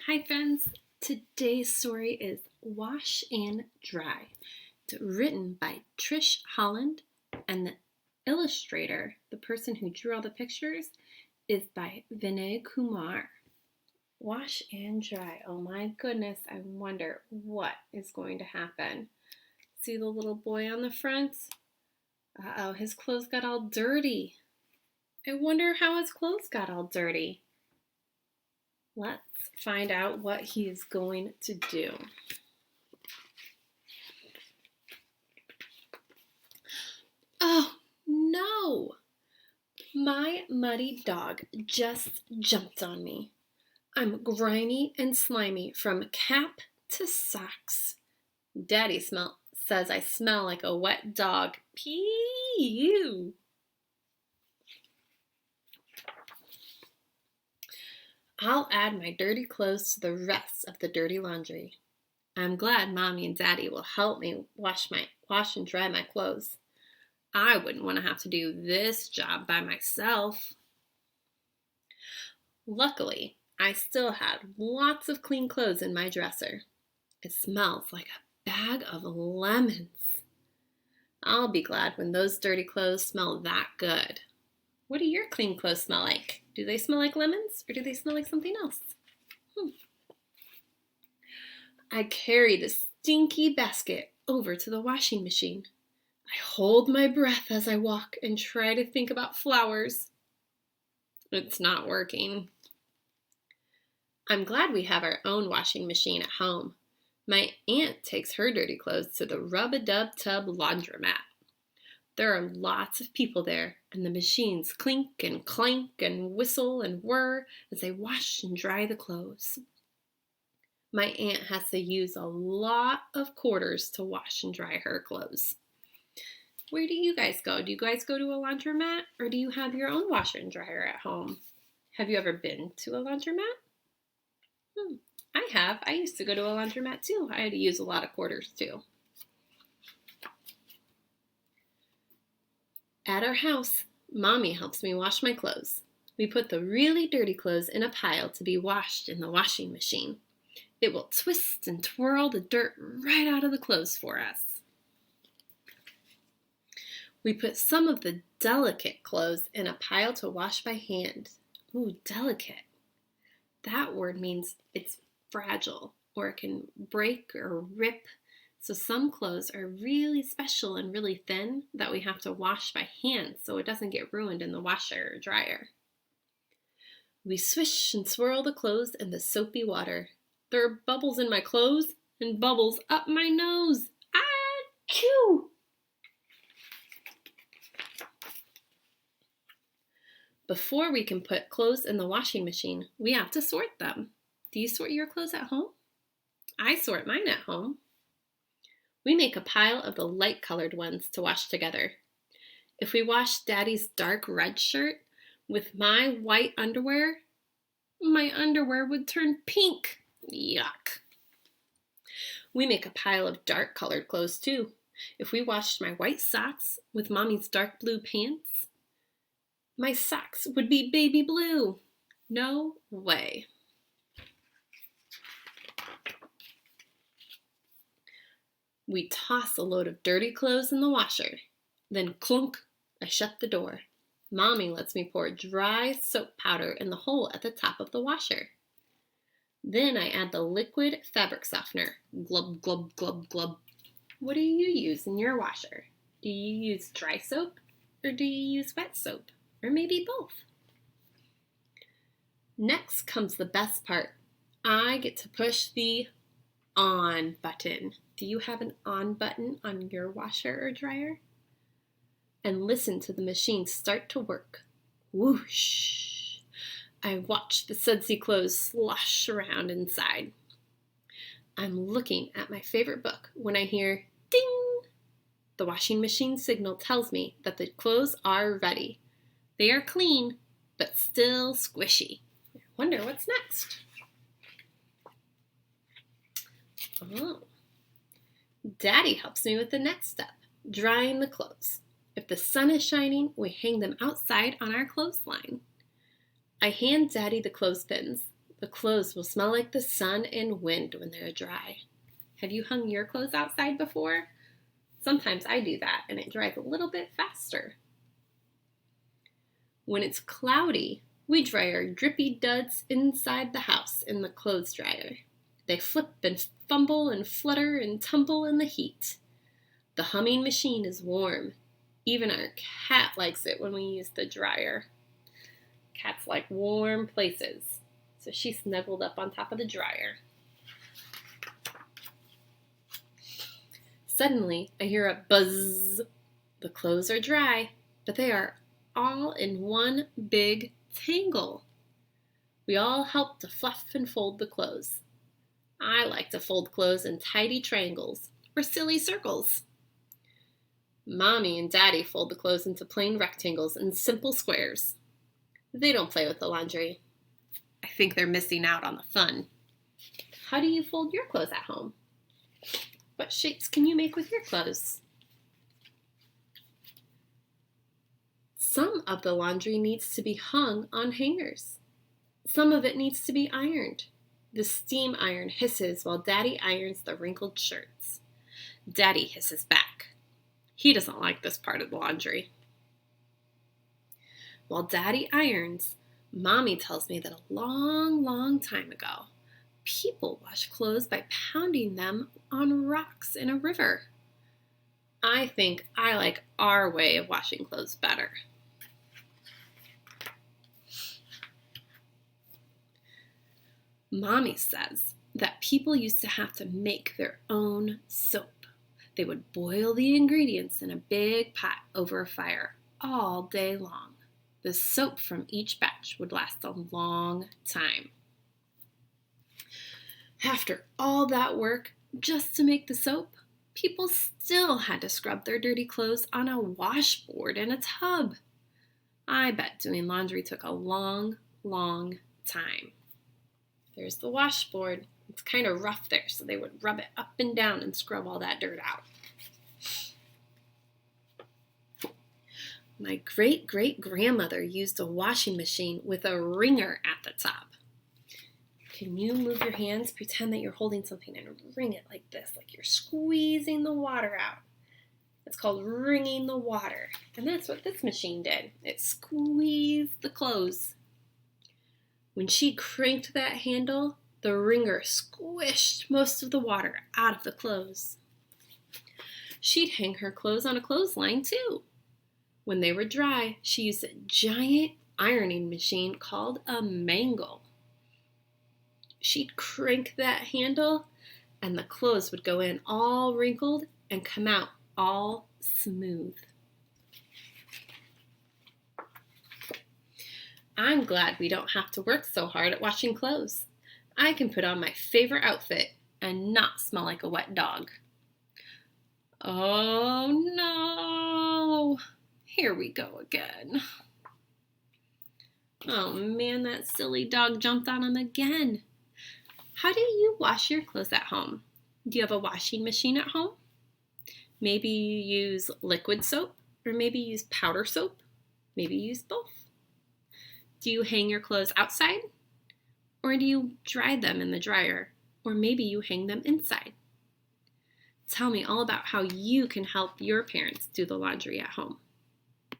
Hi friends, today's story is Wash and Dry. It's written by Trish Holland and the illustrator, the person who drew all the pictures, is by Vinay Kumar. Wash and dry. Oh my goodness, I wonder what is going to happen. See the little boy on the front? Uh-oh, his clothes got all dirty. I wonder how his clothes got all dirty. Let's find out what he is going to do. Oh no! My muddy dog just jumped on me. I'm grimy and slimy from cap to socks. Daddy says I smell like a wet dog. Pee-you! I'll add my dirty clothes to the rest of the dirty laundry. I'm glad Mommy and Daddy will help me wash and dry my clothes. I wouldn't want to have to do this job by myself. Luckily, I still had lots of clean clothes in my dresser. It smells like a bag of lemons. I'll be glad when those dirty clothes smell that good. What do your clean clothes smell like? Do they smell like lemons or do they smell like something else? I carry the stinky basket over to the washing machine. I hold my breath as I walk and try to think about flowers. It's not working. I'm glad we have our own washing machine at home. My aunt takes her dirty clothes to the Rub-a-Dub-Tub laundromat. There are lots of people there, and the machines clink and clank and whistle and whir as they wash and dry the clothes. My aunt has to use a lot of quarters to wash and dry her clothes. Where do you guys go? Do you guys go to a laundromat, or do you have your own washer and dryer at home? Have you ever been to a laundromat? I have. I used to go to a laundromat too. I had to use a lot of quarters too. At our house, Mommy helps me wash my clothes. We put the really dirty clothes in a pile to be washed in the washing machine. It will twist and twirl the dirt right out of the clothes for us. We put some of the delicate clothes in a pile to wash by hand. Ooh, delicate. That word means it's fragile, or it can break or rip. So some clothes are really special and really thin that we have to wash by hand so it doesn't get ruined in the washer or dryer. We swish and swirl the clothes in the soapy water. There are bubbles in my clothes and bubbles up my nose. Achoo! Before we can put clothes in the washing machine, we have to sort them. Do you sort your clothes at home? I sort mine at home. We make a pile of the light-colored ones to wash together. If we wash Daddy's dark red shirt with my white underwear, my underwear would turn pink. Yuck. We make a pile of dark-colored clothes too. If we washed my white socks with Mommy's dark blue pants, my socks would be baby blue. No way. We toss a load of dirty clothes in the washer. Then clunk, I shut the door. Mommy lets me pour dry soap powder in the hole at the top of the washer. Then I add the liquid fabric softener. Glub, glub, glub, glub. What do you use in your washer? Do you use dry soap or do you use wet soap? Or maybe both? Next comes the best part. I get to push the on button. Do you have an on button on your washer or dryer? And listen to the machine start to work. Whoosh! I watch the sudsy clothes slosh around inside. I'm looking at my favorite book when I hear ding! The washing machine signal tells me that the clothes are ready. They are clean, but still squishy. I wonder what's next. Oh. Daddy helps me with the next step, drying the clothes. If the sun is shining, we hang them outside on our clothesline. I hand Daddy the clothespins. The clothes will smell like the sun and wind when they're dry. Have you hung your clothes outside before? Sometimes I do that, and it dries a little bit faster. When it's cloudy, we dry our drippy duds inside the house in the clothes dryer. They flip and fumble and flutter and tumble in the heat. The humming machine is warm. Even our cat likes it when we use the dryer. Cats like warm places, so she snuggled up on top of the dryer. Suddenly, I hear a buzz. The clothes are dry, but they are all in one big tangle. We all help to fluff and fold the clothes. I like to fold clothes in tidy triangles or silly circles. Mommy and Daddy fold the clothes into plain rectangles and simple squares. They don't play with the laundry. I think they're missing out on the fun. How do you fold your clothes at home? What shapes can you make with your clothes? Some of the laundry needs to be hung on hangers. Some of it needs to be ironed. The steam iron hisses while Daddy irons the wrinkled shirts. Daddy hisses back. He doesn't like this part of the laundry. While Daddy irons, Mommy tells me that a long, long time ago, people washed clothes by pounding them on rocks in a river. I think I like our way of washing clothes better. Mommy says that people used to have to make their own soap. They would boil the ingredients in a big pot over a fire all day long. The soap from each batch would last a long time. After all that work just to make the soap, people still had to scrub their dirty clothes on a washboard in a tub. I bet doing laundry took a long, long time. There's the washboard. It's kind of rough there, so they would rub it up and down and scrub all that dirt out. My great-great-grandmother used a washing machine with a wringer at the top. Can you move your hands? Pretend that you're holding something and wring it like this, like you're squeezing the water out. It's called wringing the water. And that's what this machine did. It squeezed the clothes. When she cranked that handle, the wringer squished most of the water out of the clothes. She'd hang her clothes on a clothesline too. When they were dry, she used a giant ironing machine called a mangle. She'd crank that handle, and the clothes would go in all wrinkled and come out all smooth. I'm glad we don't have to work so hard at washing clothes. I can put on my favorite outfit and not smell like a wet dog. Oh no! Here we go again. Oh man, that silly dog jumped on him again. How do you wash your clothes at home? Do you have a washing machine at home? Maybe you use liquid soap, or maybe you use powder soap. Maybe you use both. Do you hang your clothes outside? Or do you dry them in the dryer? Or maybe you hang them inside? Tell me all about how you can help your parents do the laundry at home.